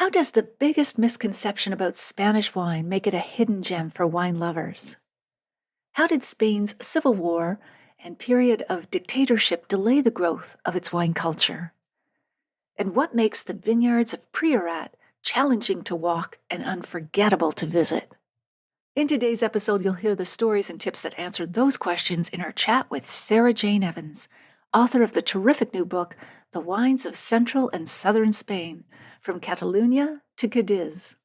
How does the biggest misconception about Spanish wine make it a hidden gem for wine lovers? How did Spain's civil war and period of dictatorship delay the growth of its wine culture? And what makes the vineyards of Priorat challenging to walk and unforgettable to visit? In today's episode, you'll hear the stories and tips that answer those questions in our chat with Sarah Jane Evans, author of the terrific new book, The Wines of Central and Southern Spain, From Catalunya to Cadiz.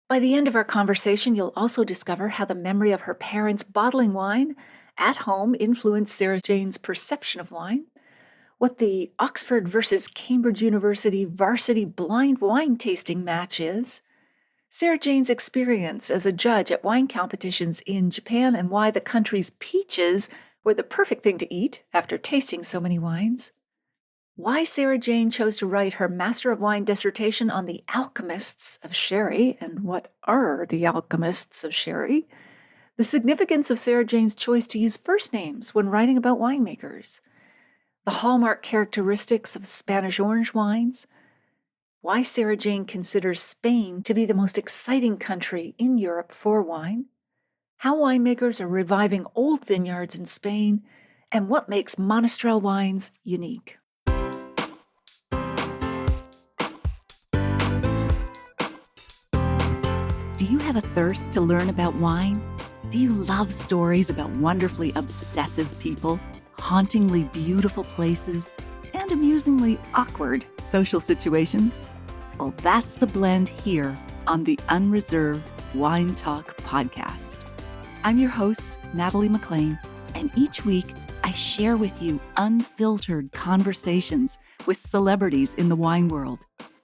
By the end of our conversation, you'll also discover how the memory of her parents bottling wine at home influenced Sarah Jane's perception of wine, what the Oxford versus Cambridge University Varsity blind wine tasting match is, Sarah Jane's experience as a judge at wine competitions in Japan and why the country's peaches were the perfect thing to eat after tasting so many wines, why Sarah Jane chose to write her Master of Wine dissertation on the alchemists of sherry and what are the alchemists of sherry, the significance of Sarah Jane's choice to use first names when writing about winemakers, the hallmark characteristics of Spanish orange wines, why Sarah Jane considers Spain to be the most exciting country in Europe for wine, how winemakers are reviving old vineyards in Spain, and what makes Monastrell wines unique. Do you have a thirst to learn about wine? Do you love stories about wonderfully obsessive people, hauntingly beautiful places, and amusingly awkward social situations? Well, that's the blend here on the Unreserved Wine Talk podcast. I'm your host, Natalie McLean, and each week I share with you unfiltered conversations with celebrities in the wine world,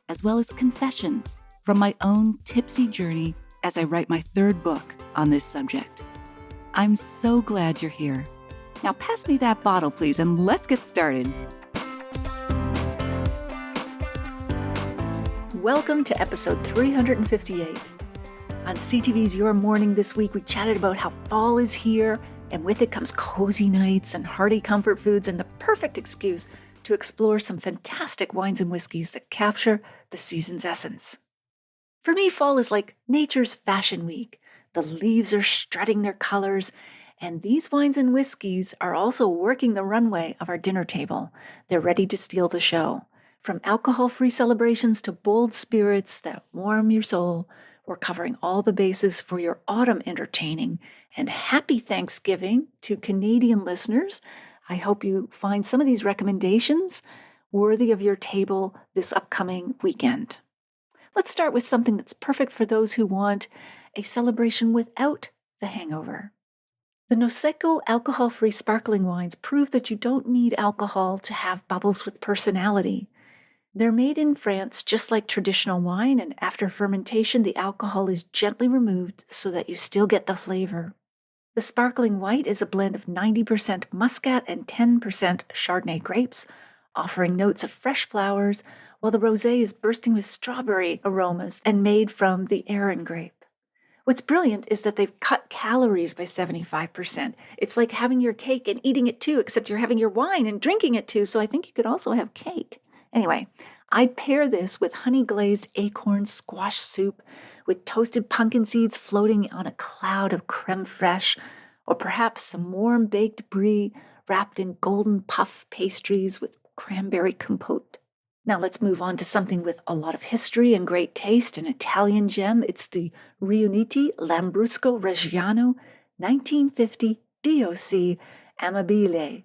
as well as confessions from my own tipsy journey as I write my third book on this subject. I'm so glad you're here. Now pass me that bottle, please, and let's get started. Welcome to episode 358. On CTV's Your Morning this week, we chatted about how fall is here, and with it comes cozy nights and hearty comfort foods and the perfect excuse to explore some fantastic wines and whiskeys that capture the season's essence. For me, fall is like nature's fashion week. The leaves are strutting their colors, and these wines and whiskeys are also working the runway of our dinner table. They're ready to steal the show. From alcohol-free celebrations to bold spirits that warm your soul, we're covering all the bases for your autumn entertaining. And happy Thanksgiving to Canadian listeners. I hope you find some of these recommendations worthy of your table this upcoming weekend. Let's start with something that's perfect for those who want a celebration without the hangover. The Noseko alcohol-free sparkling wines prove that you don't need alcohol to have bubbles with personality. They're made in France just like traditional wine, and after fermentation, the alcohol is gently removed so that you still get the flavor. The sparkling white is a blend of 90% Muscat and 10% Chardonnay grapes, offering notes of fresh flowers, while the rosé is bursting with strawberry aromas and made from the Aran grape. What's brilliant is that they've cut calories by 75%. It's like having your cake and eating it too, except you're having your wine and drinking it too, so I think you could also have cake. Anyway, I'd pair this with honey-glazed acorn squash soup with toasted pumpkin seeds floating on a cloud of creme fraiche, or perhaps some warm baked brie wrapped in golden puff pastries with cranberry compote. Now let's move on to something with a lot of history and great taste, an Italian gem. It's the Riuniti Lambrusco Reggiano 1950 DOC Amabile,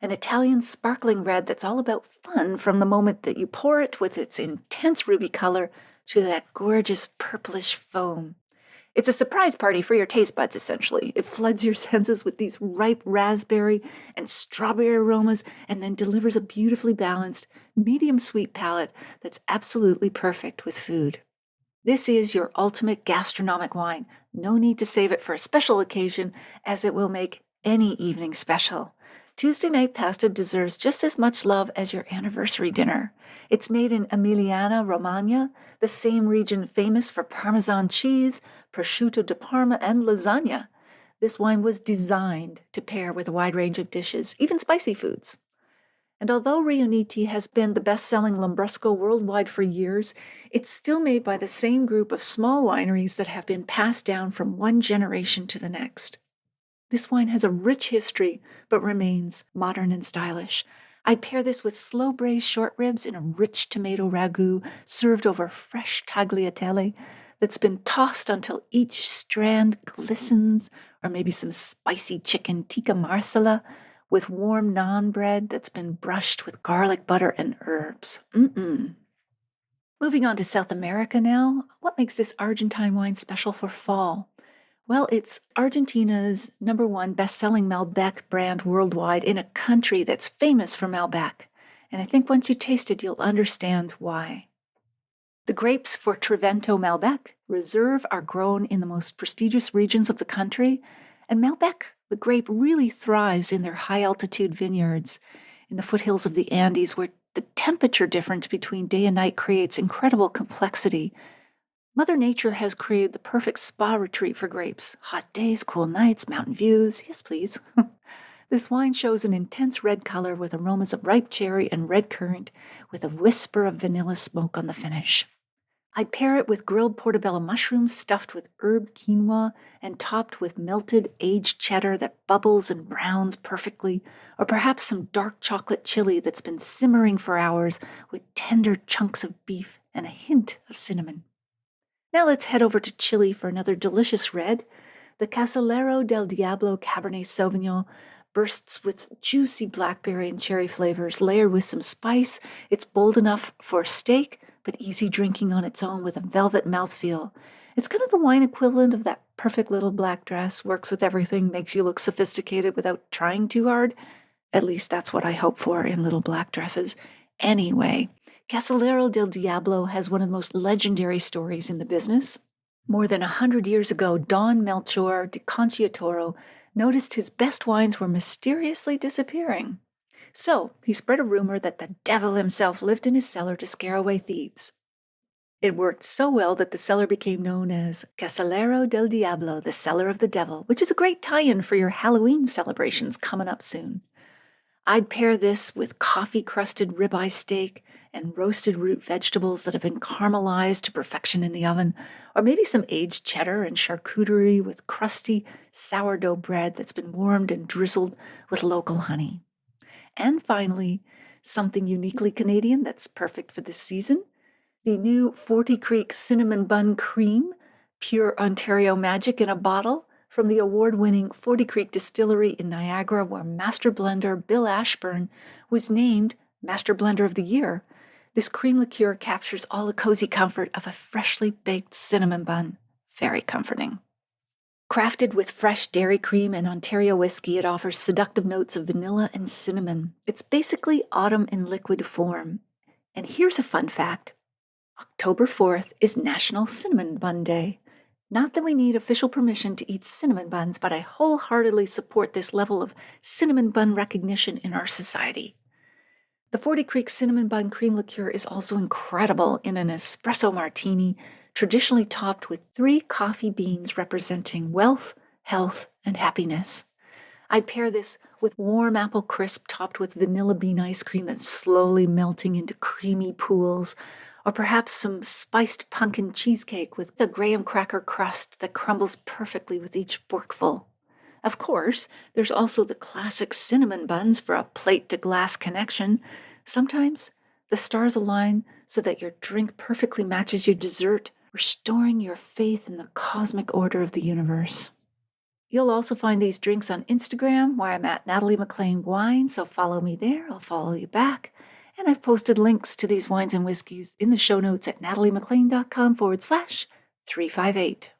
an Italian sparkling red that's all about fun from the moment that you pour it with its intense ruby color to that gorgeous purplish foam. It's a surprise party for your taste buds, essentially. It floods your senses with these ripe raspberry and strawberry aromas and then delivers a beautifully balanced, medium-sweet palate that's absolutely perfect with food. This is your ultimate gastronomic wine. No need to save it for a special occasion, as it will make any evening special. Tuesday night pasta deserves just as much love as your anniversary dinner. It's made in Emilia-Romagna, the same region famous for Parmesan cheese, prosciutto di Parma, and lasagna. This wine was designed to pair with a wide range of dishes, even spicy foods. And although Riuniti has been the best-selling Lambrusco worldwide for years, it's still made by the same group of small wineries that have been passed down from one generation to the next. This wine has a rich history, but remains modern and stylish. I pair this with slow-braised short ribs in a rich tomato ragu served over fresh tagliatelle that's been tossed until each strand glistens, or maybe some spicy chicken tikka marsala with warm naan bread that's been brushed with garlic butter and herbs. Moving on to South America now, what makes this Argentine wine special for fall? Well, it's Argentina's #1 best-selling Malbec brand worldwide in a country that's famous for Malbec. And I think once you taste it, you'll understand why. The grapes for Trivento Malbec Reserve are grown in the most prestigious regions of the country, and Malbec, the grape, really thrives in their high-altitude vineyards in the foothills of the Andes, where the temperature difference between day and night creates incredible complexity. Mother Nature has created the perfect spa retreat for grapes. Hot days, cool nights, mountain views. Yes, please. This wine shows an intense red color with aromas of ripe cherry and red currant, with a whisper of vanilla smoke on the finish. I'd pair it with grilled portobello mushrooms stuffed with herb quinoa and topped with melted aged cheddar that bubbles and browns perfectly, or perhaps some dark chocolate chili that's been simmering for hours with tender chunks of beef and a hint of cinnamon. Now let's head over to Chile for another delicious red. The Casillero del Diablo Cabernet Sauvignon bursts with juicy blackberry and cherry flavors, layered with some spice. It's bold enough for a steak, but easy drinking on its own with a velvet mouthfeel. It's kind of the wine equivalent of that perfect little black dress, works with everything, makes you look sophisticated without trying too hard. At least that's what I hope for in little black dresses. Anyway, Casillero del Diablo has one of the most legendary stories in the business. More than 100 years ago, Don Melchor de Conciliatoro noticed his best wines were mysteriously disappearing. So he spread a rumor that the devil himself lived in his cellar to scare away thieves. It worked so well that the cellar became known as Casillero del Diablo, the cellar of the devil, which is a great tie-in for your Halloween celebrations coming up soon. I'd pair this with coffee-crusted ribeye steak and roasted root vegetables that have been caramelized to perfection in the oven, or maybe some aged cheddar and charcuterie with crusty sourdough bread that's been warmed and drizzled with local honey. And finally, something uniquely Canadian that's perfect for this season, the new 40 Creek Cinnamon Bun Cream, pure Ontario magic in a bottle, from the award-winning 40 Creek Distillery in Niagara, where Master Blender Bill Ashburn was named Master Blender of the Year. This cream liqueur captures all the cozy comfort of a freshly baked cinnamon bun. Very comforting. Crafted with fresh dairy cream and Ontario whiskey, it offers seductive notes of vanilla and cinnamon. It's basically autumn in liquid form. And here's a fun fact. October 4th is National Cinnamon Bun Day. Not that we need official permission to eat cinnamon buns, but I wholeheartedly support this level of cinnamon bun recognition in our society. The 40 Creek Cinnamon Bun Cream Liqueur is also incredible in an espresso martini, traditionally topped with 3 coffee beans representing wealth, health, and happiness. I pair this with warm apple crisp topped with vanilla bean ice cream that's slowly melting into creamy pools, or perhaps some spiced pumpkin cheesecake with a graham cracker crust that crumbles perfectly with each forkful. Of course, there's also the classic cinnamon buns for a plate-to-glass connection. Sometimes the stars align so that your drink perfectly matches your dessert, restoring your faith in the cosmic order of the universe. You'll also find these drinks on Instagram, where I'm at Natalie McLean Wine, so follow me there, I'll follow you back. And I've posted links to these wines and whiskeys in the show notes at nataliemclean.com/358.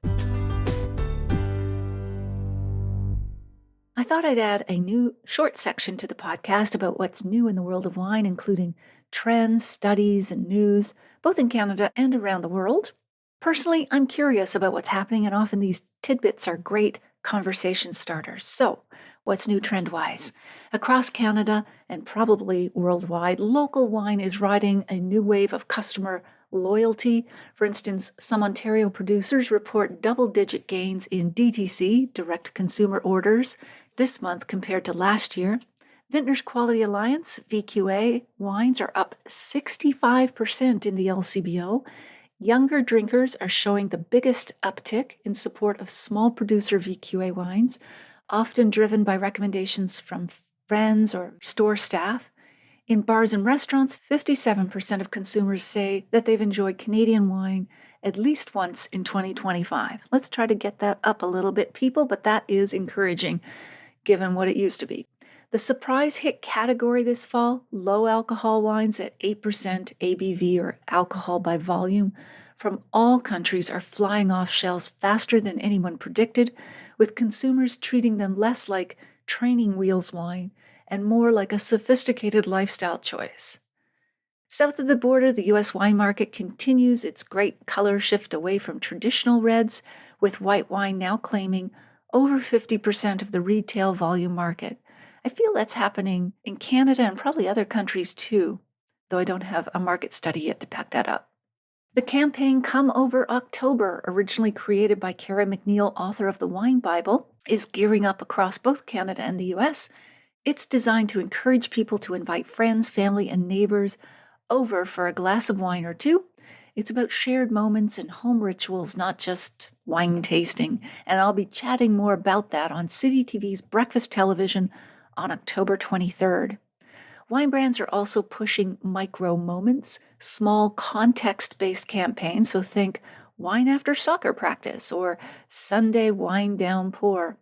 I thought I'd add a new short section to the podcast about what's new in the world of wine, including trends, studies, and news, both in Canada and around the world. Personally, I'm curious about what's happening, and often these tidbits are great conversation starters. So, what's new trend-wise? Across Canada and probably worldwide, local wine is riding a new wave of customer loyalty. For instance, some Ontario producers report double-digit gains in DTC, direct consumer orders, this month compared to last year. Vintners Quality Alliance, VQA, wines are up 65% in the LCBO. Younger drinkers are showing the biggest uptick in support of small producer VQA wines, often driven by recommendations from friends or store staff. In bars and restaurants, 57% of consumers say that they've enjoyed Canadian wine at least once in 2025. Let's try to get that up a little bit, people, but that is encouraging given what it used to be. The surprise hit category this fall, low alcohol wines at 8% ABV or alcohol by volume from all countries are flying off shelves faster than anyone predicted, with consumers treating them less like training wheels wine and more like a sophisticated lifestyle choice. South of the border, the U.S. wine market continues its great color shift away from traditional reds, with white wine now claiming over 50% of the retail volume market. I feel that's happening in Canada and probably other countries too, though I don't have a market study yet to back that up. The campaign Come Over October, originally created by Cara McNeil, author of the Wine Bible, is gearing up across both Canada and the U.S. It's designed to encourage people to invite friends, family, and neighbors over for a glass of wine or two. It's about shared moments and home rituals, not just wine tasting. And I'll be chatting more about that on City TV's Breakfast Television on October 23rd. Wine brands are also pushing micro moments, small context-based campaigns, so think wine after soccer practice or Sunday wine downpour,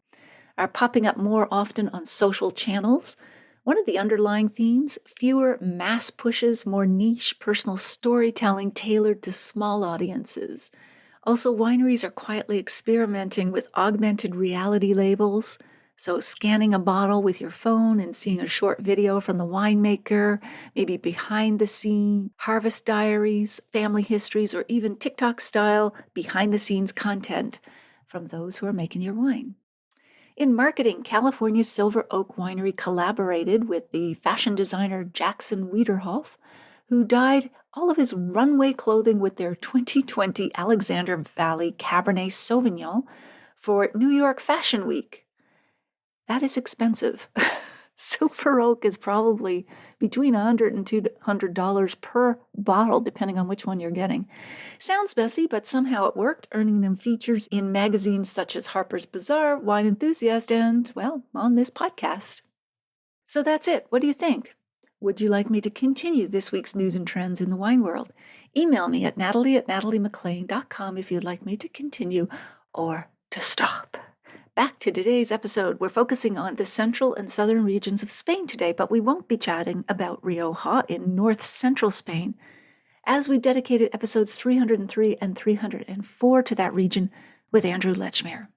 are popping up more often on social channels. One of the underlying themes, fewer mass pushes, more niche personal storytelling tailored to small audiences. Also, wineries are quietly experimenting with augmented reality labels. So scanning a bottle with your phone and seeing a short video from the winemaker, maybe behind the scene, harvest diaries, family histories, or even TikTok style behind the scenes content from those who are making your wine. In marketing, California's Silver Oak Winery collaborated with the fashion designer Jackson Wiederhoff, who dyed all of his runway clothing with their 2020 Alexander Valley Cabernet Sauvignon for New York Fashion Week. That is expensive. Silver Oak is probably between $100 and $200 per bottle, depending on which one you're getting. Sounds messy, but somehow it worked, earning them features in magazines such as Harper's Bazaar, Wine Enthusiast, and, well, on this podcast. So that's it. What do you think? Would you like me to continue this week's news and trends in the wine world? Email me at natalie@nataliemclean.com if you'd like me to continue or to stop. Back to today's episode. We're focusing on the central and southern regions of Spain today, but we won't be chatting about Rioja in north central Spain, as we dedicated episodes 303 and 304 to that region with Andrew Lechmere.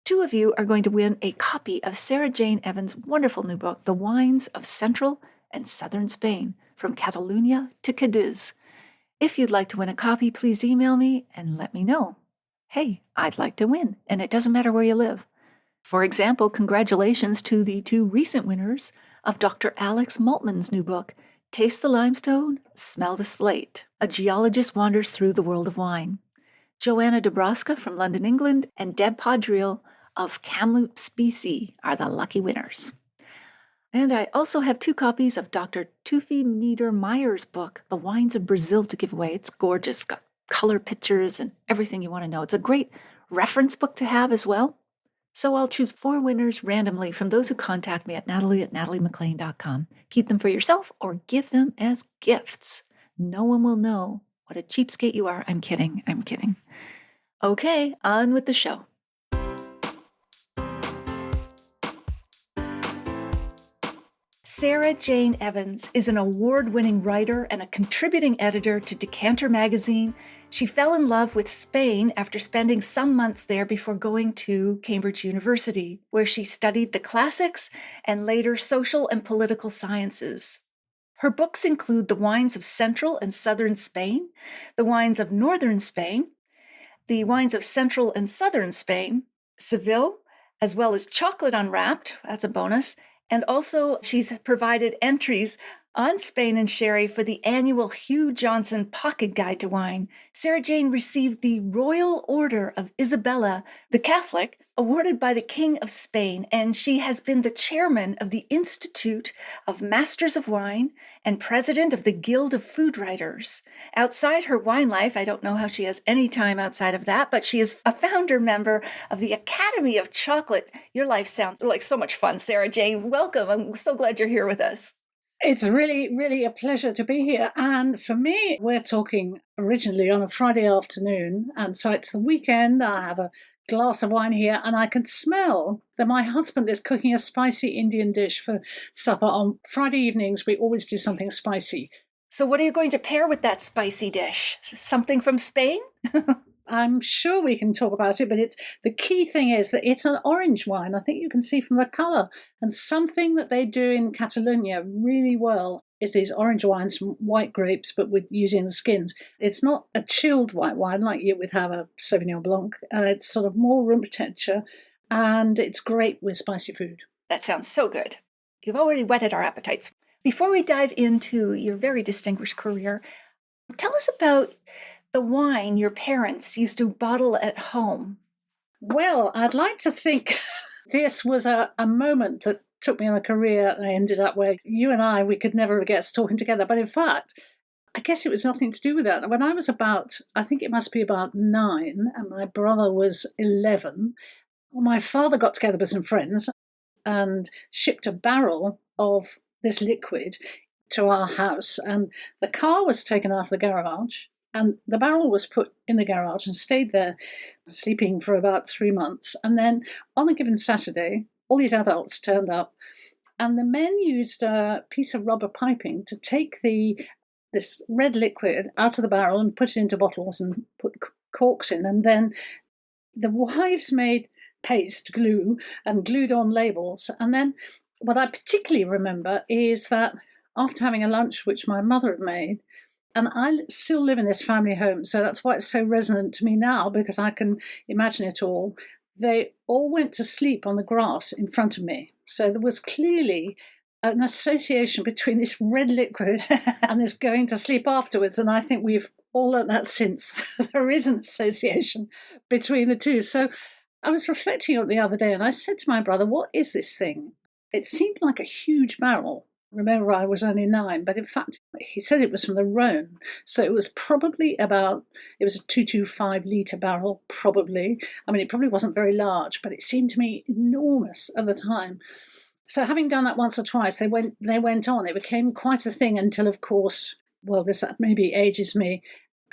Two of you are going to win a copy of Sarah Jane Evans' wonderful new book, The Wines of Central and Southern Spain, From Catalunya to Cadiz. If you'd like to win a copy, please email me and let me know. Hey, I'd like to win, and it doesn't matter where you live. For example, congratulations to the two recent winners of Dr. Alex Maltman's new book, Taste the Limestone, Smell the Slate. A geologist wanders through the world of wine. Joanna Dabrowska from London, England, and Deb Podriel of Kamloops, BC are the lucky winners. And I also have two copies of Dr. Tufi Niedermeyer's book, The Wines of Brazil, to give away. It's gorgeous, it's got color pictures and everything you want to know. It's a great reference book to have as well. So I'll choose 4 winners randomly from those who contact me at natalie@nataliemclean.com. Keep them for yourself or give them as gifts. No one will know what a cheapskate you are. I'm kidding. Okay, on with the show. Sarah Jane Evans is an award-winning writer and a contributing editor to Decanter magazine. She fell in love with Spain after spending some months there before going to Cambridge University, where she studied the classics and later social and political sciences. Her books include The Wines of Central and Southern Spain, The Wines of Northern Spain, The Wines of Central and Southern Spain, Seville, as well as Chocolate Unwrapped, that's a bonus, and also she's provided entries On Spain and Sherry for the annual Hugh Johnson Pocket Guide to Wine, Sarah Jane received the Royal Order of Isabella the Catholic, awarded by the King of Spain, and she has been the chairman of the Institute of Masters of Wine and president of the Guild of Food Writers. Outside her wine life, I don't know how she has any time outside of that, but she is a founder member of the Academy of Chocolate. Your life sounds like so much fun, Sarah Jane. Welcome. I'm so glad you're here with us. It's really, really a pleasure to be here. And for me, we're talking originally on a Friday afternoon. And so it's the weekend. I have a glass of wine here and I can smell that my husband is cooking a spicy Indian dish for supper. On Friday evenings, we always do something spicy. So what are you going to pair with that spicy dish? Something from Spain? I'm sure we can talk about it, but the key thing is that it's an orange wine. I think you can see from the colour. And something that they do in Catalunya really well is these orange wines from white grapes, but with using the skins. It's not a chilled white wine like you would have a Sauvignon Blanc. It's sort of more room temperature, and it's great with spicy food. That sounds so good. You've already whetted our appetites. Before we dive into your very distinguished career, tell us about the wine your parents used to bottle at home. Well, I'd like to think this was a moment that took me on a career and I ended up where you and I, we could never get us talking together. But in fact, I guess it was nothing to do with that. When I was I think it must be about 9, and my brother was 11, my father got together with some friends and shipped a barrel of this liquid to our house. And the car was taken out of the garage. And the barrel was put in the garage and stayed there, sleeping for about 3 months. And then on a given Saturday, all these adults turned up, and the men used a piece of rubber piping to take this red liquid out of the barrel and put it into bottles and put corks in. And then the wives made paste, glue, and glued on labels. And then what I particularly remember is that after having a lunch, which my mother had made, and I still live in this family home, so that's why it's so resonant to me now, because I can imagine it all. They all went to sleep on the grass in front of me. So there was clearly an association between this red liquid and this going to sleep afterwards. And I think we've all learned that since. There is an association between the two. So I was reflecting on it the other day and I said to my brother, what is this thing? It seemed like a huge barrel. Remember, I was only 9, but in fact, he said it was from the Rhone. So it was probably it was a 225 litre barrel, probably. I mean, it probably wasn't very large, but it seemed to me enormous at the time. So having done that once or twice, they went on. It became quite a thing until, of course, well, this maybe ages me.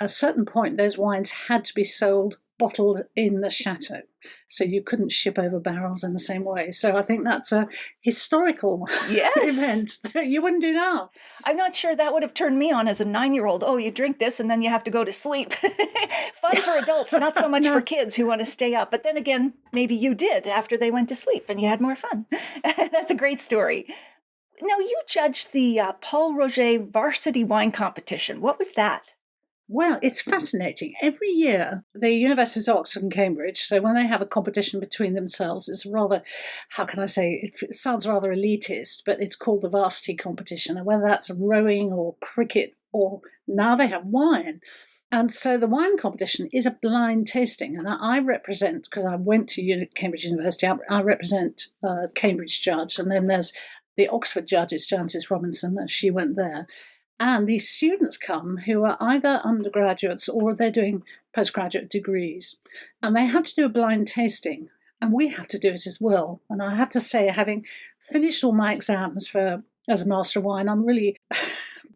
At a certain point, those wines had to be sold bottled in the chateau. So you couldn't ship over barrels in the same way. So I think that's a historical event that you wouldn't do now. I'm not sure that would have turned me on as a 9-year-old. Oh, you drink this and then you have to go to sleep. Fun for adults, not so much for kids who want to stay up. But then again, maybe you did after they went to sleep and you had more fun. That's a great story. Now, you judged the Paul Roger Varsity Wine Competition. What was that? Well, it's fascinating. Every year, the Universities of Oxford and Cambridge, so when they have a competition between themselves, it's rather, how can I say, it sounds rather elitist, but it's called the Varsity competition. And whether that's rowing or cricket, or now they have wine. And so the wine competition is a blind tasting. And I represent, because I went to Cambridge University, I represent Cambridge judge. And then there's the Oxford judge, is Jancis Robinson, she went there. And these students come who are either undergraduates or they're doing postgraduate degrees. And they have to do a blind tasting. And we have to do it as well. And I have to say, having finished all my exams as a Master of Wine, I'm really...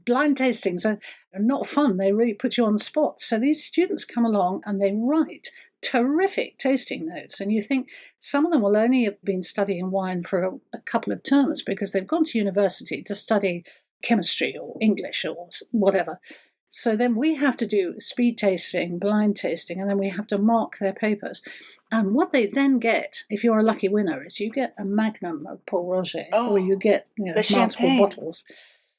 blind tastings are not fun. They really put you on the spot. So these students come along and they write terrific tasting notes. And you think some of them will only have been studying wine for a couple of terms because they've gone to university to study chemistry or English or whatever. So then we have to do speed tasting, blind tasting, and then we have to mark their papers. And what they then get, if you're a lucky winner, is you get a magnum of Paul Roger, or you get multiple champagne bottles.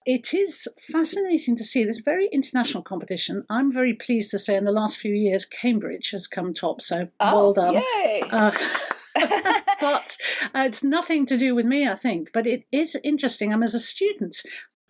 It is fascinating to see this very international competition. I'm very pleased to say in the last few years, Cambridge has come top, so well done. Yay. But it's nothing to do with me, I think. But it is interesting. As a student,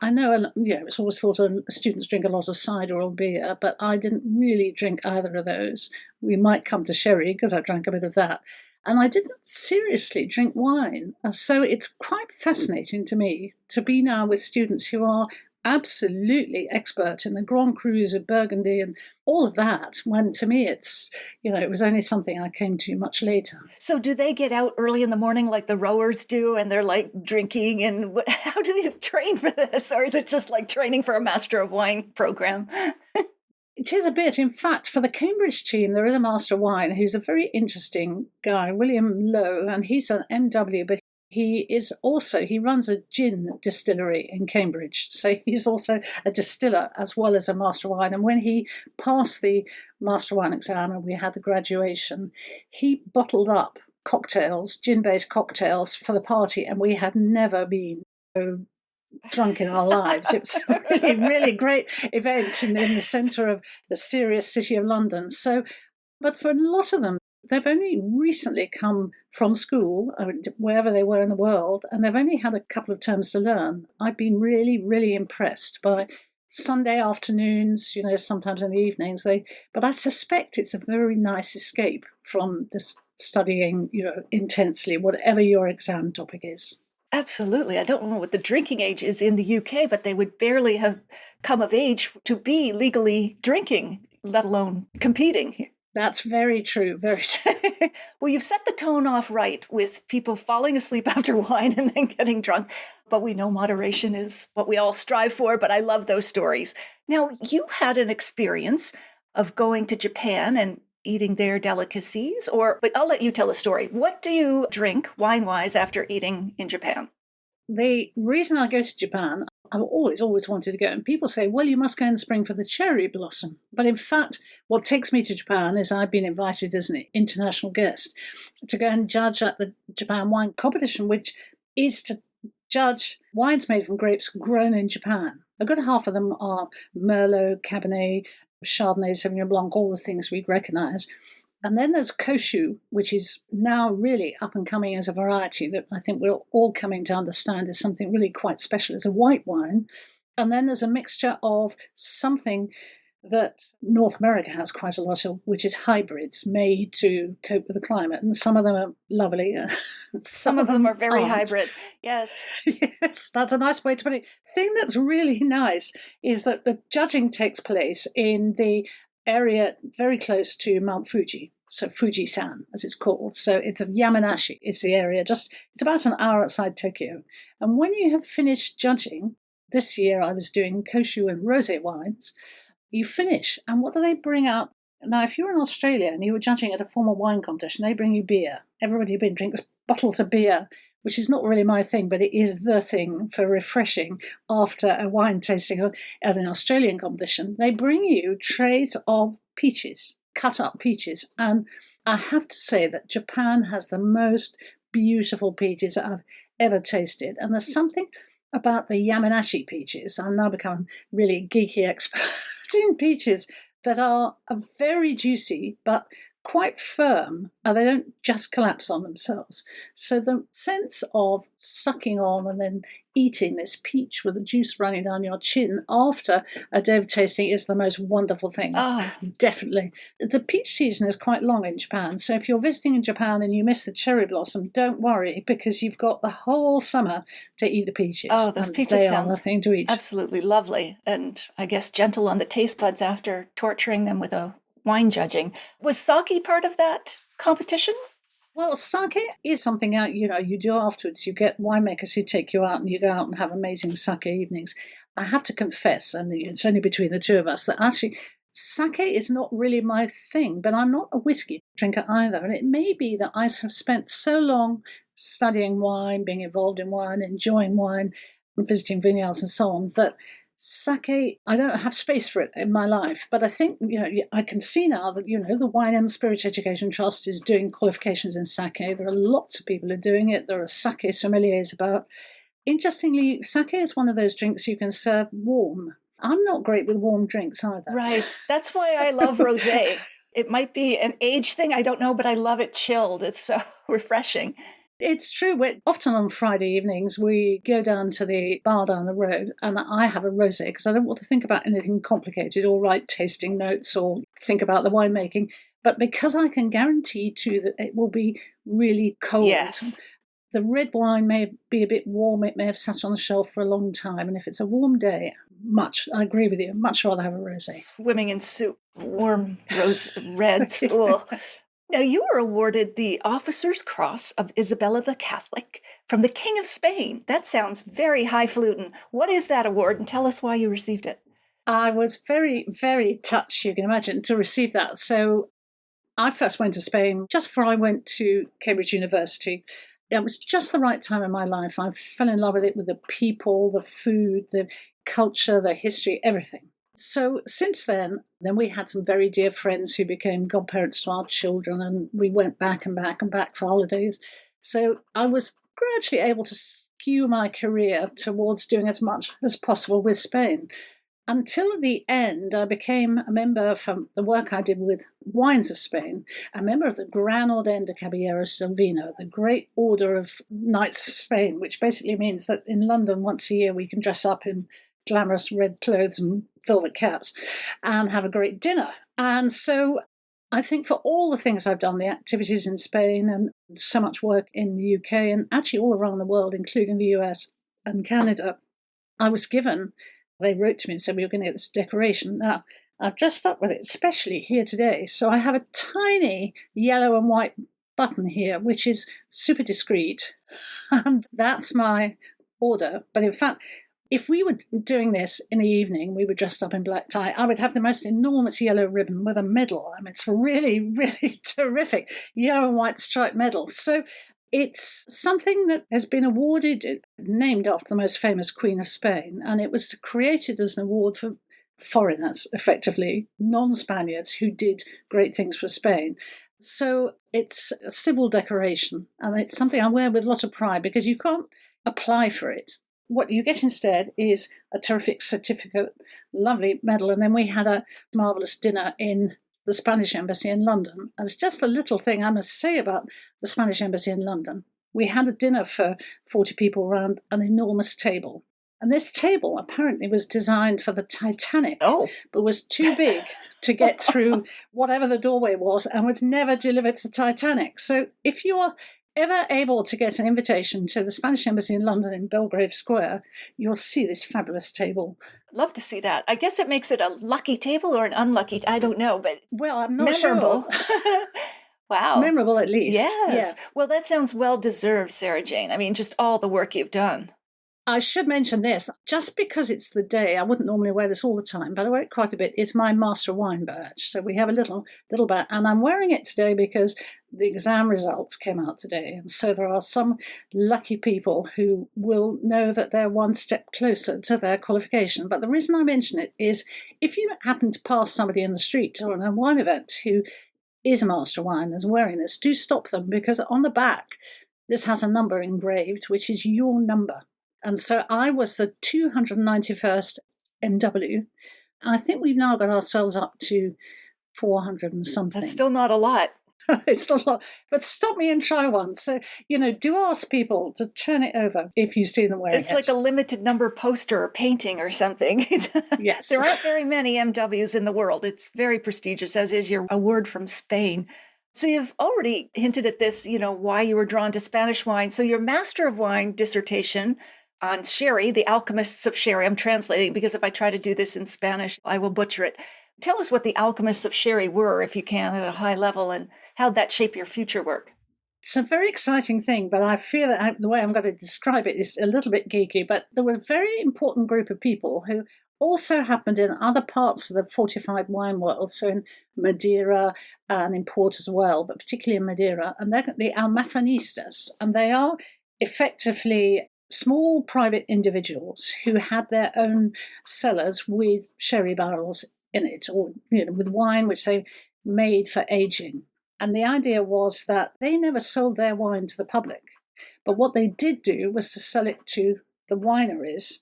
I know, it's always thought students drink a lot of cider or beer, but I didn't really drink either of those. We might come to sherry because I drank a bit of that. And I didn't seriously drink wine. So it's quite fascinating to me to be now with students who are absolutely expert in the Grand Crus of Burgundy and all of that, when to me it's, it was only something I came to much later. So do they get out early in the morning like the rowers do and they're like drinking and how do they train for this? Or is it just like training for a Master of Wine program? It is a bit. In fact, for the Cambridge team, there is a Master of Wine who's a very interesting guy, William Lowe, and he's an MW, but he runs a gin distillery in Cambridge. So he's also a distiller as well as a Master of Wine. And when he passed the Master of Wine exam and we had the graduation, he bottled up cocktails, gin-based cocktails for the party, and we had never been so drunk in our lives. It was a really, really great event in the centre of the serious city of London. So, but for a lot of them, they've only recently come from school, wherever they were in the world, and they've only had a couple of terms to learn. I've been really, really impressed by Sunday afternoons, sometimes in the evenings. But I suspect it's a very nice escape from this studying, intensely, whatever your exam topic is. Absolutely. I don't know what the drinking age is in the UK, but they would barely have come of age to be legally drinking, let alone competing. That's very true, very true. Well, you've set the tone off right with people falling asleep after wine and then getting drunk. But we know moderation is what we all strive for, but I love those stories. Now, you had an experience of going to Japan and eating their delicacies, but I'll let you tell a story. What do you drink wine-wise after eating in Japan? The reason I go to Japan, I've always wanted to go. And people say, well, you must go in the spring for the cherry blossom. But in fact, what takes me to Japan is I've been invited as an international guest to go and judge at the Japan Wine Competition, which is to judge wines made from grapes grown in Japan. A good half of them are Merlot, Cabernet, Chardonnay, Sauvignon Blanc, all the things we'd recognise. And then there's Koshu, which is now really up and coming as a variety that I think we're all coming to understand is something really quite special as a white wine. And then there's a mixture of something that North America has quite a lot of, which is hybrids made to cope with the climate. And some of them are lovely. Some of them are very aren't. hybrid. Yes. Yes, that's a nice way to put it. The thing that's really nice is that the judging takes place in the area very close to Mount Fuji. So Fuji-san, as it's called. So it's Yamanashi. It's the area. It's about an hour outside Tokyo. And when you have finished judging, this year I was doing Koshu and rosé wines, you finish. And what do they bring out? Now, if you're in Australia and you were judging at a formal wine competition, they bring you beer. Everybody drinks bottles of beer, which is not really my thing, but it is the thing for refreshing after a wine tasting at an Australian competition. They bring you trays of peaches, cut up peaches. And I have to say that Japan has the most beautiful peaches I've ever tasted. And there's something about the Yamanashi peaches. I'm now becoming really geeky expert in peaches that are very juicy, but quite firm, and they don't just collapse on themselves. So the sense of sucking on and then eating this peach with the juice running down your chin after a day of tasting is the most wonderful thing. Definitely. The peach season is quite long in Japan, so if you're visiting in Japan and you miss the cherry blossom, don't worry, because you've got the whole summer to eat the peaches. Oh, those peaches they sound are the thing to eat. Absolutely lovely, and I guess gentle on the taste buds after torturing them with a wine judging. Was sake part of that competition? Well, sake is something you do afterwards. You get winemakers who take you out and you go out and have amazing sake evenings. I have to confess, and it's only between the two of us, that actually sake is not really my thing, but I'm not a whiskey drinker either. And it may be that I have spent so long studying wine, being involved in wine, enjoying wine, visiting vineyards and so on, that sake, I don't have space for it in my life, but I think, I can see now that, the Wine and Spirit Education Trust is doing qualifications in sake. There are lots of people who are doing it. There are sake sommeliers about. Interestingly, sake is one of those drinks you can serve warm. I'm not great with warm drinks either. Right. That's why I love rosé. It might be an age thing, I don't know, but I love it chilled. It's so refreshing. It's true. Often on Friday evenings, we go down to the bar down the road and I have a rosé because I don't want to think about anything complicated or write tasting notes or think about the winemaking. But because I can guarantee too that it will be really cold. Yes. The red wine may be a bit warm. It may have sat on the shelf for a long time. And if it's a warm day, I agree with you, much rather have a rosé. Swimming in soup, warm rose reds. Ugh. Now, you were awarded the Officer's Cross of Isabella the Catholic from the King of Spain. That sounds very highfalutin. What is that award? And tell us why you received it. I was very, very touched, you can imagine, to receive that. So I first went to Spain just before I went to Cambridge University. It was just the right time in my life. I fell in love with it, with the people, the food, the culture, the history, everything. So since then we had some very dear friends who became godparents to our children, and we went back and back and back for holidays. So I was gradually able to skew my career towards doing as much as possible with Spain. Until the end, I became a member from the work I did with Wines of Spain, a member of the Gran Orden de Caballeros del Vino, the Great Order of Knights of Spain, which basically means that in London once a year we can dress up in glamorous red clothes and velvet caps and have a great dinner. And so I think for all the things I've done, the activities in Spain and so much work in the UK and actually all around the world, including the US and Canada, I was given, they wrote to me and said, we were going to get this decoration. Now, I've dressed up with it, especially here today. So I have a tiny yellow and white button here, which is super discreet. And that's my order. But in fact, if we were doing this in the evening, we were dressed up in black tie, I would have the most enormous yellow ribbon with a medal. I mean, it's really, really terrific yellow and white striped medal. So it's something that has been awarded, named after the most famous Queen of Spain, and it was created as an award for foreigners, effectively, non-Spaniards who did great things for Spain. So it's a civil decoration, and it's something I wear with a lot of pride because you can't apply for it. What you get instead is a terrific certificate, lovely medal, and then we had a marvellous dinner in the Spanish Embassy in London. And it's just a little thing I must say about the Spanish Embassy in London. We had a dinner for 40 people around an enormous table. And this table apparently was designed for the Titanic, but was too big to get through whatever the doorway was and was never delivered to the Titanic. So if you are ever able to get an invitation to the Spanish Embassy in London in Belgrave Square, you'll see this fabulous table. Love to see that. I guess it makes it a lucky table or an unlucky, I don't know, but well, I'm not memorable. Sure. Wow. Memorable at least. Yes. Yeah. Well, that sounds well deserved, Sarah Jane. I mean, just all the work you've done. I should mention this, just because it's the day, I wouldn't normally wear this all the time, but I wear it quite a bit. It's my Master of Wine badge. So we have a little badge, and I'm wearing it today because the exam results came out today. And so there are some lucky people who will know that they're one step closer to their qualification. But the reason I mention it is if you happen to pass somebody in the street or in a wine event who is a Master of Wine and is wearing this, do stop them, because on the back, this has a number engraved, which is your number. And so I was the 291st MW. I think we've now got ourselves up to 400 and something. That's still not a lot. It's not a lot. But stop me and try one. So, do ask people to turn it over if you see them wearing it. It's like a limited number poster or painting or something. Yes. There aren't very many MWs in the world. It's very prestigious, as is your award from Spain. So you've already hinted at this, why you were drawn to Spanish wine. So your Master of Wine dissertation on sherry, the alchemists of sherry. I'm translating because if I try to do this in Spanish, I will butcher it. Tell us what the alchemists of sherry were, if you can, at a high level, and how'd that shape your future work? It's a very exciting thing, but I fear that the way I'm going to describe it is a little bit geeky, but there were a very important group of people who also happened in other parts of the fortified wine world, so in Madeira and in Port as well, but particularly in Madeira, and they're the almazanistas, and they are effectively small private individuals who had their own cellars with sherry barrels in it, or with wine which they made for aging. And the idea was that they never sold their wine to the public, but what they did do was to sell it to the wineries,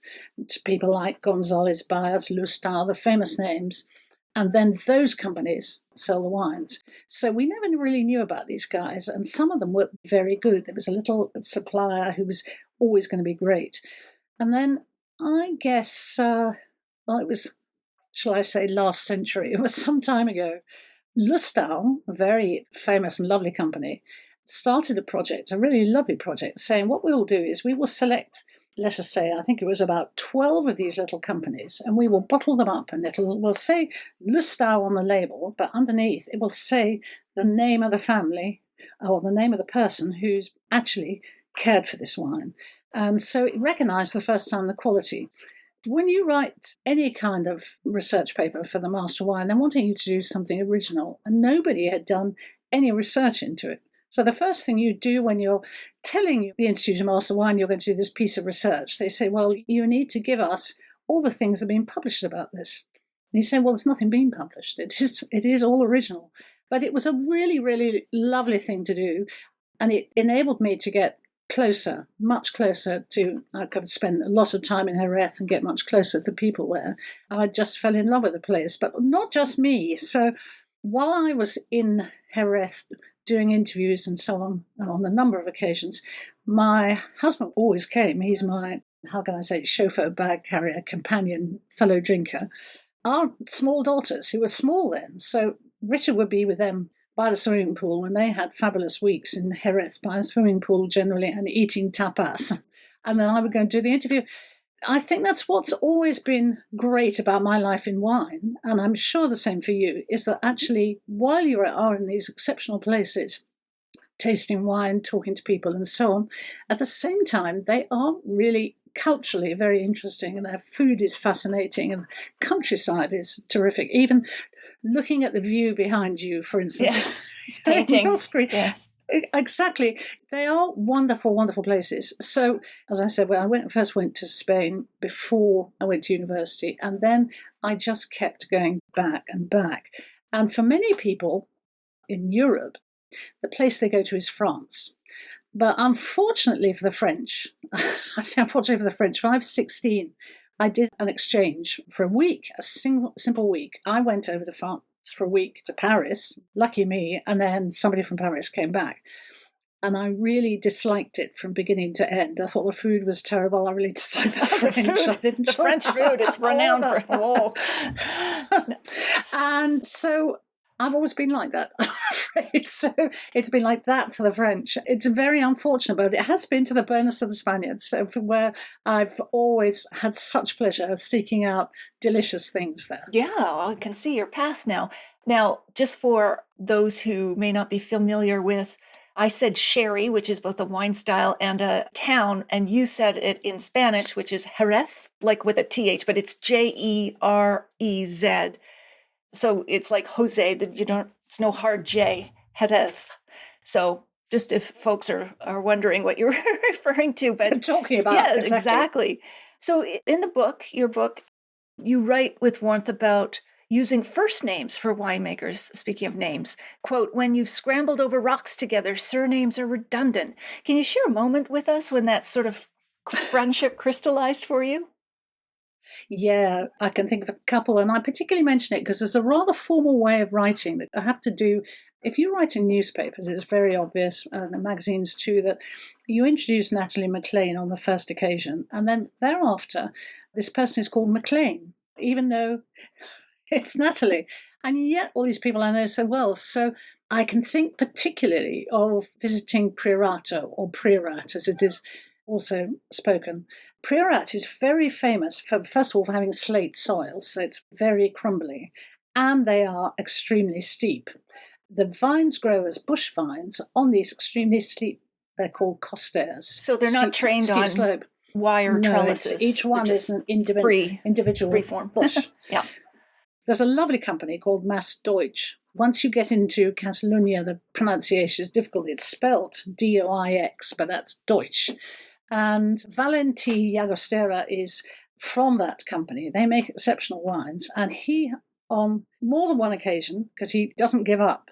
to people like González Baez, Lustar, the famous names. And then those companies sell the wines. So we never really knew about these guys. And some of them were very good. There was a little supplier who was always going to be great. And then I guess, it was, shall I say, last century. It was some time ago. Lustau, a very famous and lovely company, started a project, a really lovely project, saying what we'll do is we will select, let us say, I think it was about 12 of these little companies, and we will bottle them up, and will say Lustau on the label, but underneath it will say the name of the family or the name of the person who's actually cared for this wine. And so it recognised for the first time the quality. When you write any kind of research paper for the Master Wine, they're wanting you to do something original, and nobody had done any research into it. So the first thing you do when you're telling the Institute of Master Wine you're going to do this piece of research, they say, well, you need to give us all the things that have been published about this. And you say, well, there's nothing being published. It is all original. But it was a really, really lovely thing to do, and it enabled me to get closer, much closer to, I could spend a lot of time in Jerez and get much closer to people where I just fell in love with the place, but not just me. So while I was in Jerez doing interviews and so on a number of occasions, my husband always came. He's my, how can I say, chauffeur, bag carrier, companion, fellow drinker. Our small daughters, who were small then, so Richard would be with them by the swimming pool when they had fabulous weeks in Jerez by the swimming pool generally and eating tapas. And then I would go and do the interview. I think that's what's always been great about my life in wine, and I'm sure the same for you, is that actually while you are in these exceptional places, tasting wine, talking to people and so on, at the same time they are really culturally very interesting, and their food is fascinating, and the countryside is terrific. Even looking at the view behind you, for instance, Yes. It's painting. your screen. Yes. Exactly. They are wonderful, wonderful places. So, as I said, when I first went to Spain before I went to university, and then I just kept going back and back. And for many people in Europe, the place they go to is France. But unfortunately for the French, I say unfortunately for the French, when I was 16, I did an exchange for a week, a simple week. I went over to France for a week to Paris, lucky me, and then somebody from Paris came back. And I really disliked it from beginning to end. I thought the food was terrible. I really disliked the French. The French food, it's renowned for. Oh. And so I've always been like that, I'm afraid. So it's been like that for the French. It's very unfortunate, but it has been to the bonus of the Spaniards, so where I've always had such pleasure seeking out delicious things there. Yeah, I can see your path now. Now, just for those who may not be familiar with, I said sherry, which is both a wine style and a town, and you said it in Spanish, which is Jerez, like with a TH, but it's Jerez. So it's like Jose, it's no hard J, Jerez. So just if folks are wondering what you're referring to, but I'm talking about. Yeah, exactly. So in the book, your book, you write with warmth about using first names for winemakers. Speaking of names, quote, when you've scrambled over rocks together, surnames are redundant. Can you share a moment with us when that sort of friendship crystallized for you? Yeah, I can think of a couple, and I particularly mention it because there's a rather formal way of writing that I have to do. If you write in newspapers, it's very obvious, and magazines too, that you introduce Natalie MacLean on the first occasion, and then thereafter, this person is called MacLean, even though it's Natalie. And yet all these people I know so well. So I can think particularly of visiting Priorat, or Priorat as it is also spoken. Priorat is very famous for, first of all, for having slate soils, so it's very crumbly, and they are extremely steep. The vines grow as bush vines on these extremely steep, they're called costairs. So they're not trained on slope. Wire trellises. Each one is an individual free-form bush. Yeah. There's a lovely company called Mas Deutsch. Once you get into Catalunya, the pronunciation is difficult. It's spelt Doix, but that's Deutsch. And Valentí Llagostera is from that company. They make exceptional wines. And he, on more than one occasion, because he doesn't give up,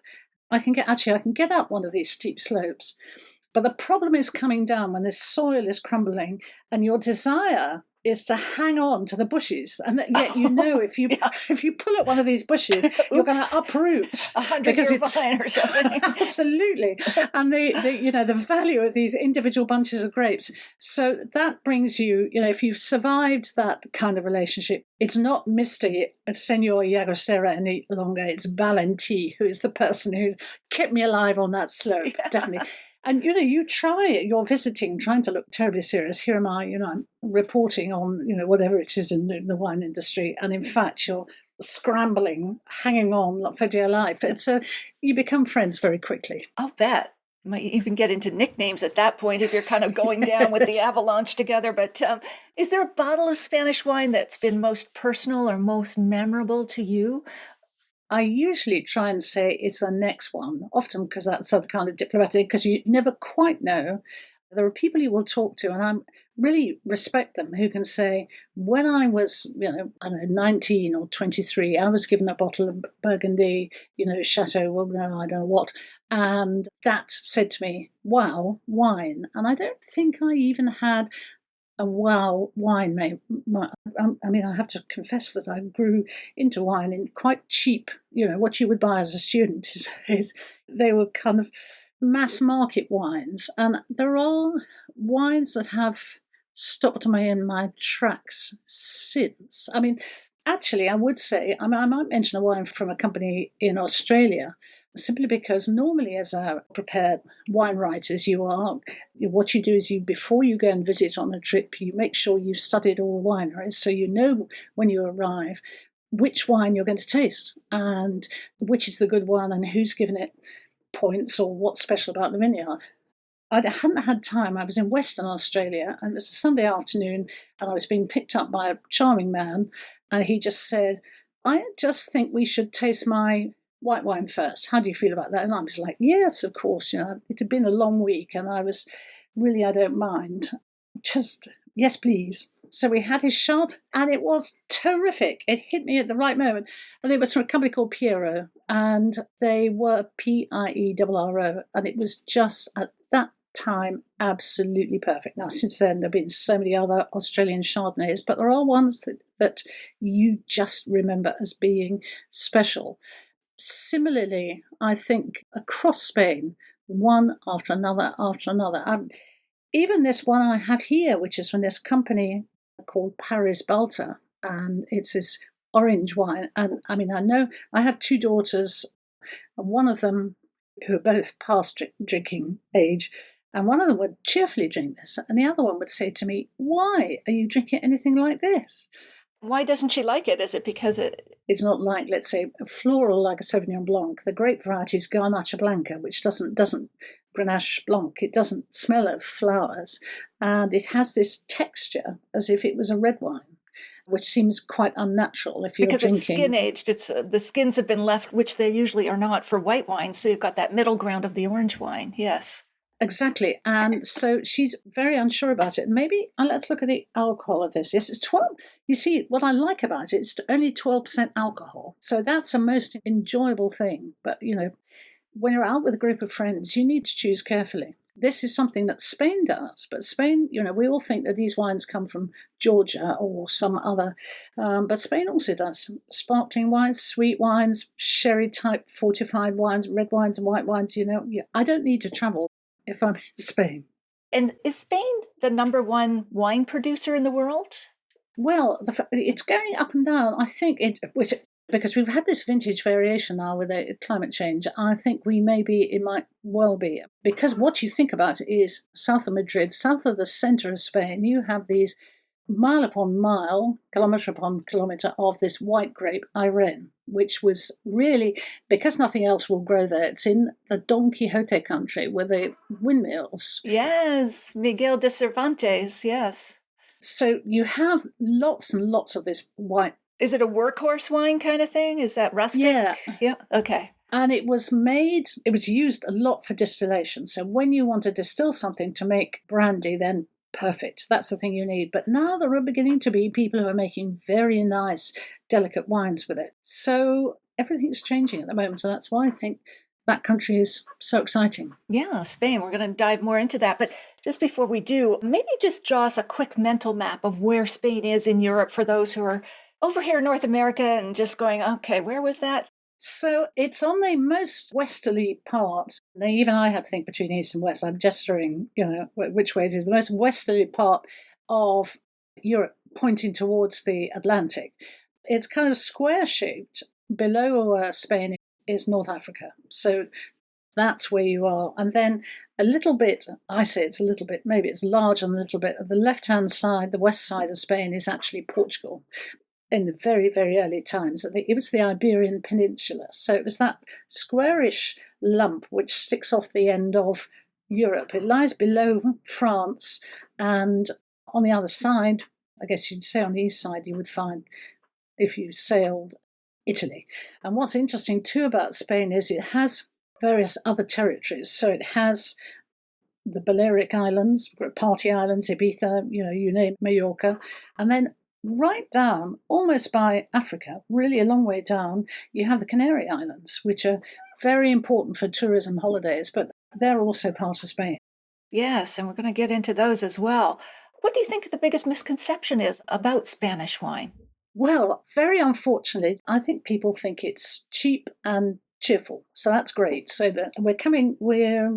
I can get up one of these steep slopes. But the problem is coming down when the soil is crumbling and your desire is to hang on to the bushes, and yet if you yeah. if you pull at one of these bushes, you're going to uproot 100-year vine or something. Absolutely, and the value of these individual bunches of grapes. So that brings you, if you've survived that kind of relationship, it's not Mr. Senor Llagostera any longer. It's Valenti, who is the person who's kept me alive on that slope. Yeah. Definitely. And, you're visiting, trying to look terribly serious. Here am I, I'm reporting on, whatever it is in the wine industry. And in fact, you're scrambling, hanging on for dear life. And so you become friends very quickly. I'll bet. You might even get into nicknames at that point if you're kind of going down with the avalanche together. But is there a bottle of Spanish wine that's been most personal or most memorable to you? I usually try and say it's the next one, often because that's some kind of diplomatic, because you never quite know. There are people you will talk to, and I really respect them, who can say, when I was, 19 or 23, I was given a bottle of Burgundy, Chateau, well, no, I don't know what. And that said to me, wow, wine. And I don't think I even had a wow wine. I have to confess that I grew into wine in quite cheap, what you would buy as a student is they were kind of mass market wines. And there are wines that have stopped me in my tracks since. Actually, I would say, I might mention a wine from a company in Australia, simply because normally as a prepared wine writer, what you do is before you go and visit on a trip, you make sure you've studied all the wineries, so you know when you arrive which wine you're going to taste and which is the good one and who's given it points or what's special about the vineyard. I hadn't had time. I was in Western Australia, and it was a Sunday afternoon, and I was being picked up by a charming man, and he just said, I just think we should taste my white wine first. How do you feel about that? And I was like, yes, of course. It had been a long week, and I was really, I don't mind. Just, yes, please. So we had his shot, and it was terrific. It hit me at the right moment. And it was from a company called Priorat, and they were Piero, and it was just at that time absolutely perfect. Now, since then, there have been so many other Australian Chardonnays, but there are ones that you just remember as being special. Similarly, I think across Spain, one after another after another. Even this one I have here, which is from this company called Paris Balta, and it's this orange wine. And I know I have two daughters, and one of them who are both past drinking age, and one of them would cheerfully drink this, and the other one would say to me, why are you drinking anything like this? Why doesn't she like it? Is it because it's not like, let's say, floral like a Sauvignon Blanc? The grape variety is Garnacha Blanca, which doesn't Grenache Blanc. It doesn't smell of flowers, and it has this texture as if it was a red wine, which seems quite unnatural if you're because drinking. It's skin aged. It's the skins have been left, which they usually are not for white wine. So you've got that middle ground of the orange wine. Yes. Exactly. And so she's very unsure about it. Maybe let's look at the alcohol of this. Yes, it's 12. You see, what I like about it, it's only 12% alcohol. So that's a most enjoyable thing. But, when you're out with a group of friends, you need to choose carefully. This is something that Spain does. But Spain, we all think that these wines come from Georgia or some other. But Spain also does sparkling wines, sweet wines, sherry-type fortified wines, red wines and white wines. I don't need to travel if I'm in Spain. And is Spain the number one wine producer in the world? Well, it's going up and down. I think because we've had this vintage variation now with the climate change. I think it might well be. Because what you think about is south of Madrid, south of the centre of Spain, you have these mile upon mile, kilometre upon kilometre of this white grape, Irene, which was really, because nothing else will grow there, it's in the Don Quixote country with the windmills. Yes, Miguel de Cervantes, yes. So you have lots and lots of this white. Is it a workhorse wine kind of thing? Is that rustic? Yeah, okay. And it was used a lot for distillation. So when you want to distill something to make brandy, then perfect. That's the thing you need. But now there are beginning to be people who are making very nice, delicate wines with it. So everything's changing at the moment. So that's why I think that country is so exciting. Yeah, Spain. We're going to dive more into that. But just before we do, maybe just draw us a quick mental map of where Spain is in Europe for those who are over here in North America and just going, okay, where was that? So it's on the most westerly part. Now, even I had to think between east and west. I'm gesturing, which way it is. The most westerly part of Europe, pointing towards the Atlantic. It's kind of square-shaped. Below Spain is North Africa. So that's where you are. And then a little bit, I say it's a little bit, maybe it's large and a little bit. The left-hand side, the west side of Spain, is actually Portugal. In the very, very early times, it was the Iberian Peninsula. So it was that squarish lump which sticks off the end of Europe. It lies below France, and on the other side, I guess you'd say on the east side, you would find, if you sailed, Italy. And what's interesting too about Spain is it has various other territories. So it has the Balearic Islands, Party Islands, Ibiza, you name Mallorca, and then right down, almost by Africa, really a long way down, you have the Canary Islands, which are very important for tourism holidays, but they're also part of Spain. Yes, and we're going to get into those as well. What do you think the biggest misconception is about Spanish wine? Well, very unfortunately, I think people think it's cheap and cheerful. So that's great. So that we're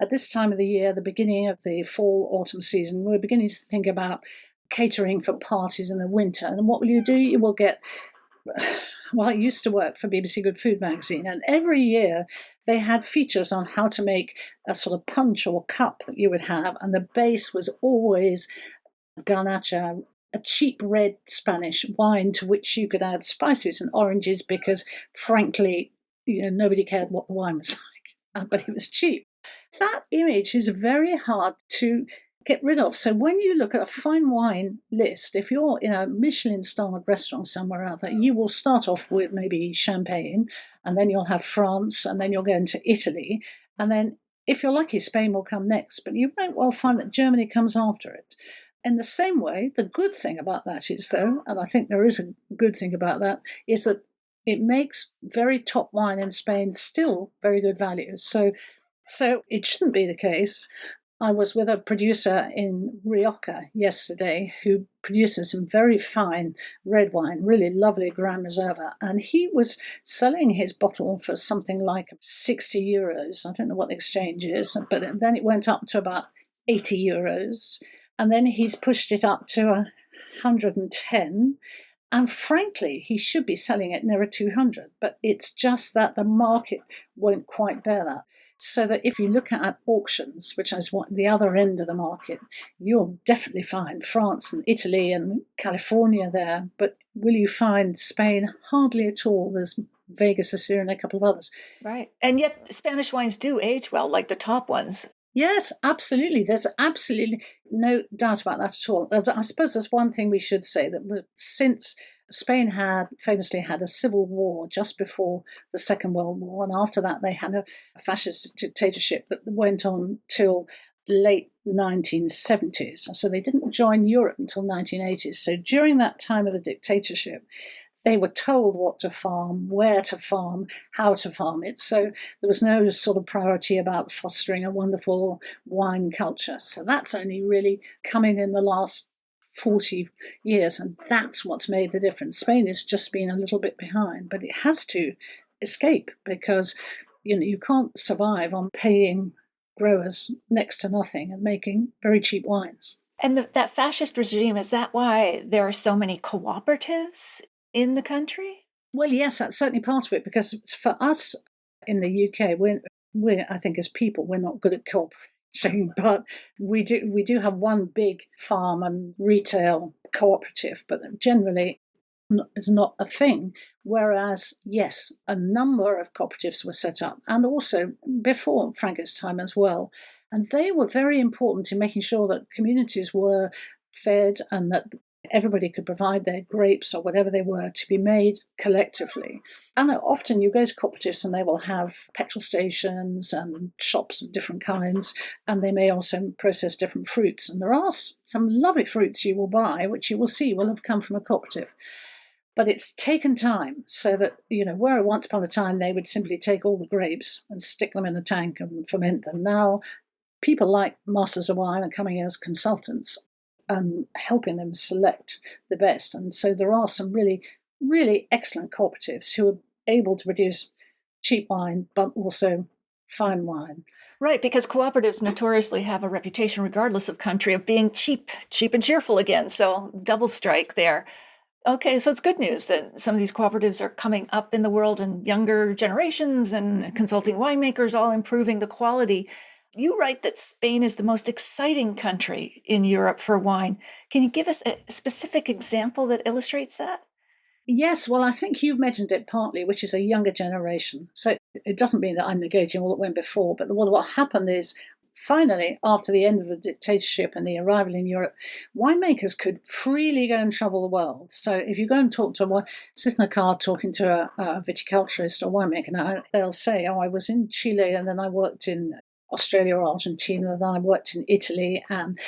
at this time of the year, the beginning of the fall, autumn season, we're beginning to think about catering for parties in the winter. And what will you do? You will get, well, I used to work for BBC Good Food magazine, and every year they had features on how to make a sort of punch or cup that you would have. And the base was always garnacha, a cheap red Spanish wine to which you could add spices and oranges because, frankly, nobody cared what the wine was like, but it was cheap. That image is very hard to get rid of. So when you look at a fine wine list, if you're in a Michelin-starred restaurant somewhere out there, you will start off with maybe champagne, and then you'll have France, and then you'll go into Italy, and then if you're lucky, Spain will come next. But you might well find that Germany comes after it. In the same way, the good thing about that is, though, and I think there is a good thing about that, is that it makes very top wine in Spain still very good value. So it shouldn't be the case. I was with a producer in Rioja yesterday who produces some very fine red wine, really lovely Gran Reserva, and he was selling his bottle for something like 60 euros. I don't know what the exchange is, but then it went up to about 80 euros, and then he's pushed it up to 110. And frankly, he should be selling it nearer 200, but it's just that the market won't quite bear that. So that if you look at auctions, which is the other end of the market, you'll definitely find France and Italy and California there. But will you find Spain? Hardly at all. There's Vegas, Assyria, and a couple of others. Right. And yet Spanish wines do age well, like the top ones. Yes, absolutely. There's absolutely no doubt about that at all. I suppose there's one thing we should say, that since Spain famously had a civil war just before the Second World War, and after that they had a fascist dictatorship that went on till late 1970s. So they didn't join Europe until 1980s. So during that time of the dictatorship, they were told what to farm, where to farm, how to farm it. So there was no sort of priority about fostering a wonderful wine culture. So that's only really coming in the last 40 years, and that's what's made the difference. Spain has just been a little bit behind, but it has to escape because you can't survive on paying growers next to nothing and making very cheap wines. And that fascist regime, is that why there are so many cooperatives in the country? Well, yes, that's certainly part of it, because for us in the UK, we're I think as people, we're not good at cooperating, but we do have one big farm and retail cooperative, but generally it's not a thing. Whereas, yes, a number of cooperatives were set up, and also before Franco's time as well. And they were very important in making sure that communities were fed and that everybody could provide their grapes or whatever they were to be made collectively. And often you go to cooperatives and they will have petrol stations and shops of different kinds, and they may also process different fruits. And there are some lovely fruits you will buy, which you will see will have come from a cooperative. But it's taken time, so that, where once upon a time they would simply take all the grapes and stick them in a tank and ferment them. Now, people like Masters of Wine are coming in as consultants and helping them select the best. And so there are some really, really excellent cooperatives who are able to produce cheap wine, but also fine wine. Right, because cooperatives notoriously have a reputation, regardless of country, of being cheap and cheerful again. So double strike there. Okay, so it's good news that some of these cooperatives are coming up in the world and younger generations and consulting winemakers, all improving the quality. You write that Spain is the most exciting country in Europe for wine. Can you give us a specific example that illustrates that? Yes, well, I think you've mentioned it partly, which is a younger generation. So it doesn't mean that I'm negating all that went before, but what happened is, finally, after the end of the dictatorship and the arrival in Europe, winemakers could freely go and travel the world. So if you go and sit in a car talking to a viticulturist or winemaker, now they'll say, oh, I was in Chile and then I worked in Australia or Argentina, and then I worked in Italy, and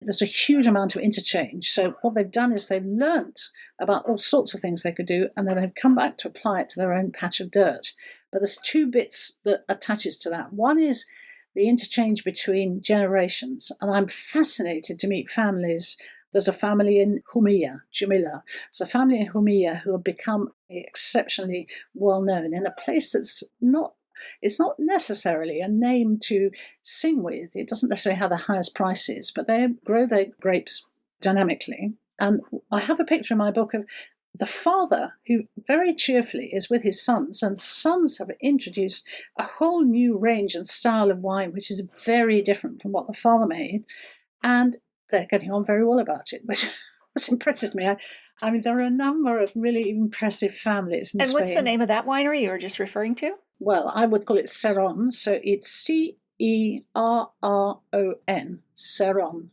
there's a huge amount of interchange. So what they've done is they've learnt about all sorts of things they could do, and then they've come back to apply it to their own patch of dirt. But there's two bits that attaches to that. One is the interchange between generations, and I'm fascinated to meet families. There's a family in Jumilla. There's a family in Jumilla who have become exceptionally well known in a place that's not. It's not necessarily a name to sing with. It doesn't necessarily have the highest prices, but they grow their grapes dynamically. And I have a picture in my book of the father who very cheerfully is with his sons, and the sons have introduced a whole new range and style of wine, which is very different from what the father made. And they're getting on very well about it, which impresses me. I mean, there are a number of really impressive families in Spain. And what's the name of that winery you were just referring to? Well, I would call it Ceron. So it's Cerron, Ceron.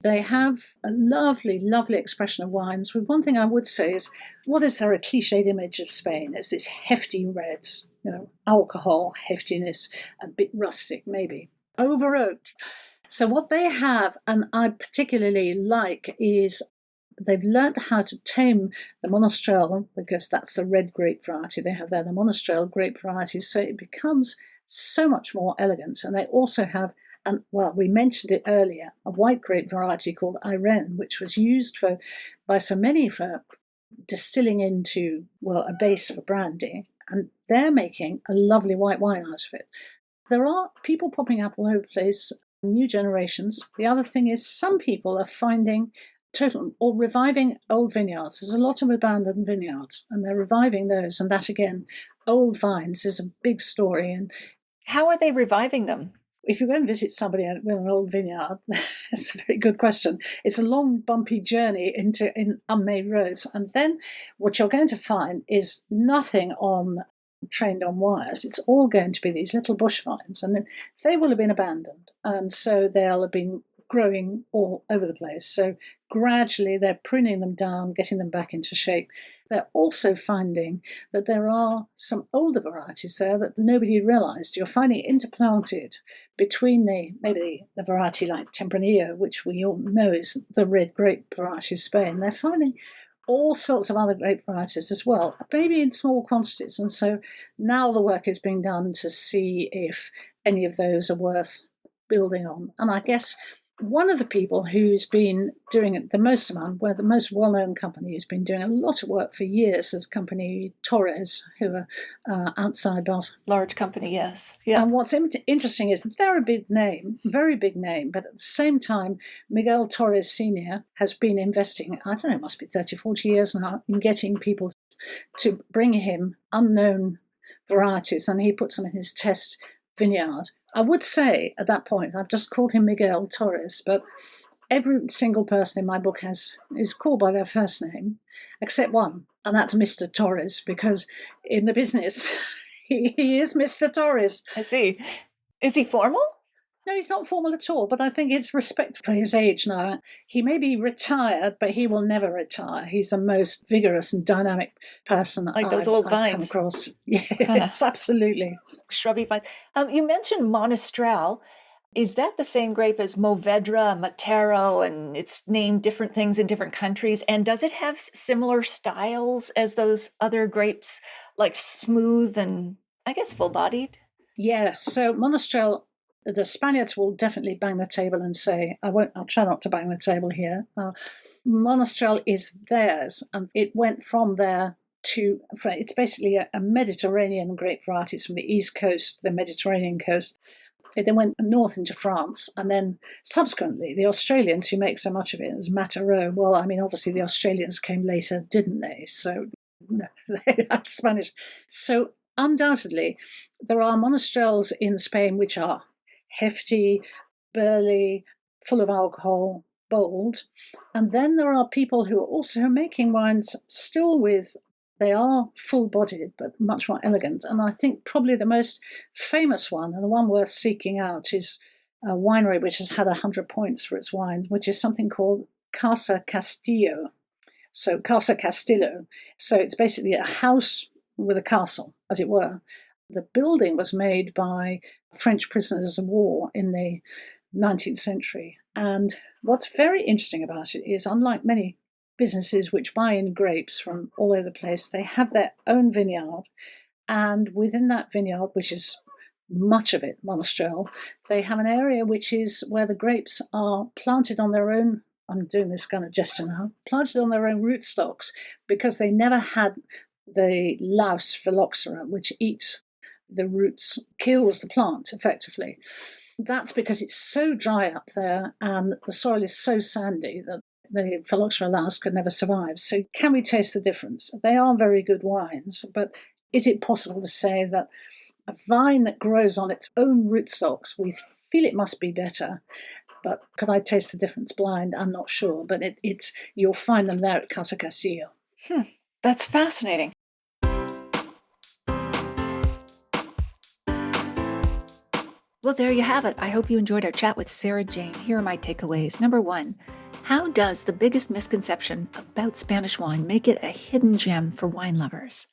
They have a lovely, lovely expression of wines. With one thing I would say is, what is there a cliched image of Spain? It's this hefty reds, alcohol, heftiness, a bit rustic maybe, over oaked. So what they have, and I particularly like, is they've learnt how to tame the Monastrell, because that's the red grape variety they have there, the Monastrell grape varieties, so it becomes so much more elegant. And they also have, we mentioned it earlier, a white grape variety called Irene, which was used by so many for distilling into, a base for brandy, and they're making a lovely white wine out of it. There are people popping up all over the place, new generations. The other thing is, some people are finding or reviving old vineyards. There's a lot of abandoned vineyards, and they're reviving those. And that, again, old vines is a big story. And how are they reviving them? If you go and visit somebody with an old vineyard, that's a very good question. It's a long, bumpy journey in unmade roads. And then what you're going to find is nothing trained on wires. It's all going to be these little bush vines, and they will have been abandoned. And so they'll have been growing all over the place. So gradually they're pruning them down, getting them back into shape. They're also finding that there are some older varieties there that nobody realised. You're finding interplanted between maybe the variety like Tempranillo, which we all know is the red grape variety of Spain. They're finding all sorts of other grape varieties as well, maybe in small quantities. And so now the work is being done to see if any of those are worth building on. And I guess one of the people who's been doing it the most amount, the most well-known company who's been doing a lot of work for years, is a company, Torres, who are outside Basel. Large company, yes. Yeah. And what's interesting is they're a big name, very big name, but at the same time, Miguel Torres Sr. has been investing, I don't know, it must be 30, 40 years now, in getting people to bring him unknown varieties, and he puts them in his test vineyard. I would say at that point, I've just called him Miguel Torres, but every single person in my book is called by their first name, except one, and that's Mr. Torres, because in the business, he is Mr. Torres. I see. Is he formal? No, he's not formal at all, but I think it's respect for his age now. He may be retired, but he will never retire. He's the most vigorous and dynamic person like those old vines. I've come across. Yes, absolutely. Shrubby vines. You mentioned Monastrell. Is that the same grape as Movedra, Matero, and it's named different things in different countries? And does it have similar styles as those other grapes, like smooth and, I guess, full-bodied? Yes, so Monastrell, the Spaniards will definitely bang the table and say, I'll try not to bang the table here. Monastrell is theirs, and it went from there it's basically a Mediterranean grape variety. It's from the East Coast, the Mediterranean coast. It then went north into France, and then subsequently the Australians, who make so much of it, as Matero. Well, I mean, obviously the Australians came later, didn't they? So no, they had Spanish. So undoubtedly, there are monastrels in Spain which are hefty, burly, full of alcohol, bold. And then there are people who are also making wines still they are full-bodied, but much more elegant. And I think probably the most famous one, and the one worth seeking out, is a winery which has had 100 points for its wine, which is something called Casa Castillo. So Casa Castillo. So it's basically a house with a castle, as it were. The building was made by French prisoners of war in the 19th century. And what's very interesting about it is, unlike many businesses which buy in grapes from all over the place, they have their own vineyard. And within that vineyard, which is much of it Monastrell, they have an area which is where the grapes are planted on their own. I'm doing this kind of gesture now, planted on their own rootstocks, because they never had the louse phylloxera, which eats the roots, kills the plant effectively. That's because it's so dry up there and the soil is so sandy that the phylloxera louse could never survive. So can we taste the difference? They are very good wines, but is it possible to say that a vine that grows on its own rootstocks, we feel it must be better? But could I taste the difference blind? I'm not sure, but you'll find them there at Casa Castillo. That's fascinating. Well, there you have it. I hope you enjoyed our chat with Sarah Jane. Here are my takeaways. Number 1, how does the biggest misconception about Spanish wine make it a hidden gem for wine lovers?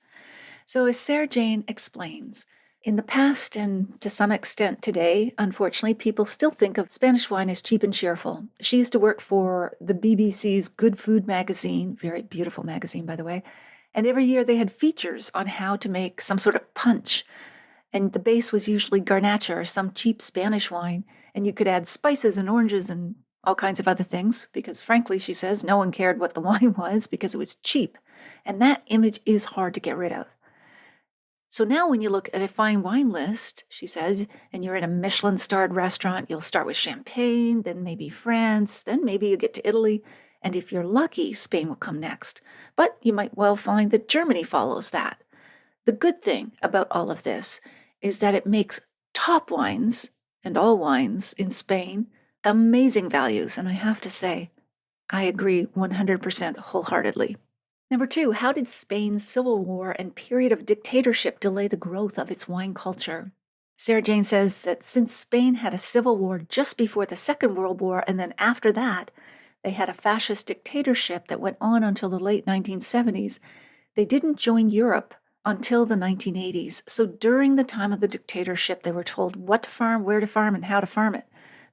So as Sarah Jane explains, in the past and to some extent today, unfortunately, people still think of Spanish wine as cheap and cheerful. She used to work for the BBC's Good Food magazine, very beautiful magazine, by the way, and every year they had features on how to make some sort of punch. And the base was usually Garnacha or some cheap Spanish wine, and you could add spices and oranges and all kinds of other things, because frankly, she says, no one cared what the wine was because it was cheap. And that image is hard to get rid of. So now when you look at a fine wine list, she says, and you're in a Michelin-starred restaurant, you'll start with Champagne, then maybe France, then maybe you get to Italy, and if you're lucky, Spain will come next. But you might well find that Germany follows that. The good thing about all of this is that it makes top wines, and all wines in Spain, amazing values, and I have to say, I agree 100% wholeheartedly. Number 2, how did Spain's civil war and period of dictatorship delay the growth of its wine culture? Sarah Jane says that since Spain had a civil war just before the Second World War, and then after that, they had a fascist dictatorship that went on until the late 1970s, they didn't join Europe until the 1980s. So during the time of the dictatorship, they were told what to farm, where to farm, and how to farm it.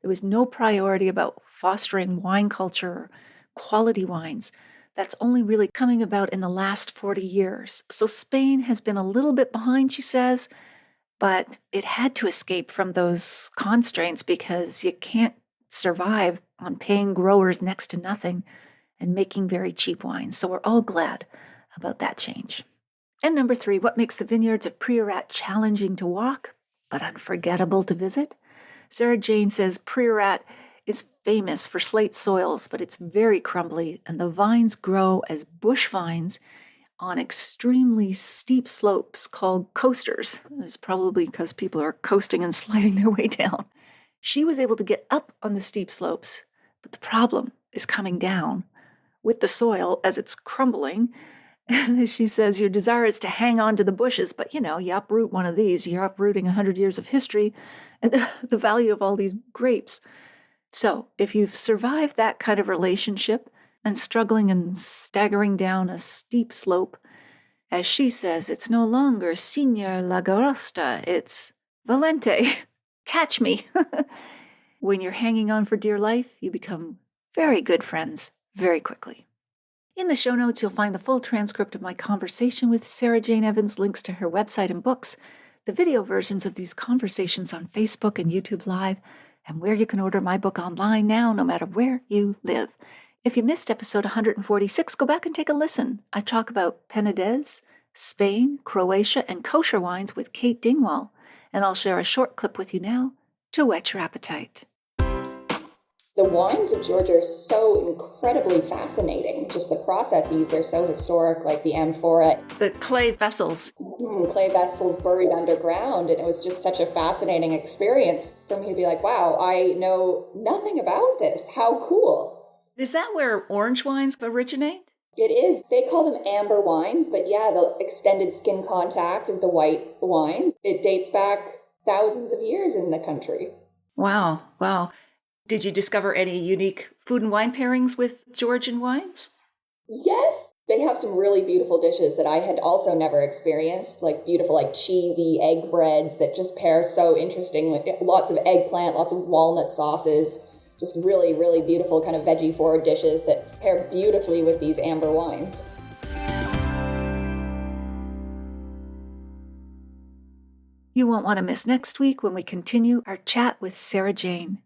There was no priority about fostering wine culture or quality wines. That's only really coming about in the last 40 years. So Spain has been a little bit behind, she says, but it had to escape from those constraints because you can't survive on paying growers next to nothing and making very cheap wines. So we're all glad about that change. And number 3, what makes the vineyards of Priorat challenging to walk, but unforgettable to visit? Sarah Jane says Priorat is famous for slate soils, but it's very crumbly, and the vines grow as bush vines on extremely steep slopes called coasters. It's probably because people are coasting and sliding their way down. She was able to get up on the steep slopes, but the problem is coming down with the soil as it's crumbling. And as she says, your desire is to hang on to the bushes, but you uproot one of these, you're uprooting 100 years of history and the value of all these grapes. So if you've survived that kind of relationship and struggling and staggering down a steep slope, as she says, it's no longer Signor Lagorosta, it's Valente, catch me. When you're hanging on for dear life, you become very good friends very quickly. In the show notes, you'll find the full transcript of my conversation with Sarah Jane Evans, links to her website and books, the video versions of these conversations on Facebook and YouTube Live, and where you can order my book online now, no matter where you live. If you missed episode 146, go back and take a listen. I talk about Penedès, Spain, Croatia, and kosher wines with Kate Dingwall, and I'll share a short clip with you now to whet your appetite. The wines of Georgia are so incredibly fascinating. Just the processes, they're so historic, like the amphora. The clay vessels. Clay vessels buried underground. And it was just such a fascinating experience for me to be like, wow, I know nothing about this. How cool. Is that where orange wines originate? It is. They call them amber wines, but yeah, the extended skin contact of the white wines, it dates back thousands of years in the country. Wow. Did you discover any unique food and wine pairings with Georgian wines? Yes. They have some really beautiful dishes that I had also never experienced, like beautiful, like cheesy egg breads that just pair so interesting with lots of eggplant, lots of walnut sauces, just really, really beautiful kind of veggie forward dishes that pair beautifully with these amber wines. You won't want to miss next week when we continue our chat with Sarah Jane.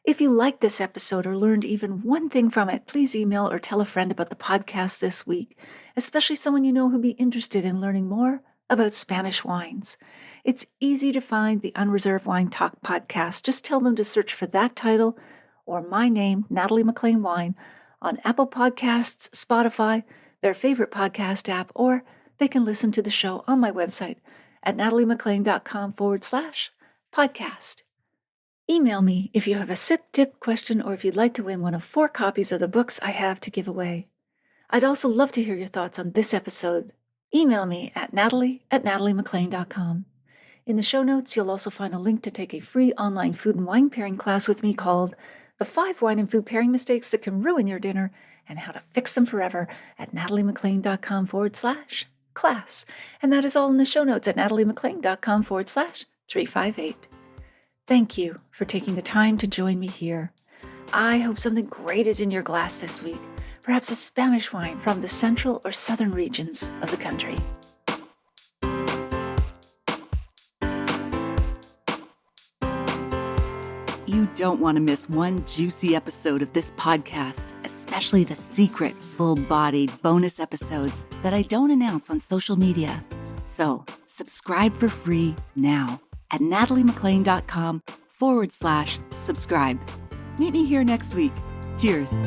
If you liked this episode or learned even one thing from it, please email or tell a friend about the podcast this week, especially someone you know who'd be interested in learning more about Spanish wines. It's easy to find the Unreserved Wine Talk podcast. Just tell them to search for that title or my name, Natalie McLean Wine, on Apple Podcasts, Spotify, their favorite podcast app, or they can listen to the show on my website at nataliemclean.com/podcast. Email me if you have a sip tip question or if you'd like to win one of 4 copies of the books I have to give away. I'd also love to hear your thoughts on this episode. Email me at natalie@nataliemclean.com. In the show notes, you'll also find a link to take a free online food and wine pairing class with me called The 5 Wine and Food Pairing Mistakes That Can Ruin Your Dinner and How to Fix Them Forever at nataliemclean.com/class. And that is all in the show notes at nataliemclean.com/358. Thank you for taking the time to join me here. I hope something great is in your glass this week, perhaps a Spanish wine from the central or southern regions of the country. You don't want to miss one juicy episode of this podcast, especially the secret, full-bodied bonus episodes that I don't announce on social media. So, subscribe for free now at nataliemclean.com/subscribe. Meet me here next week. Cheers.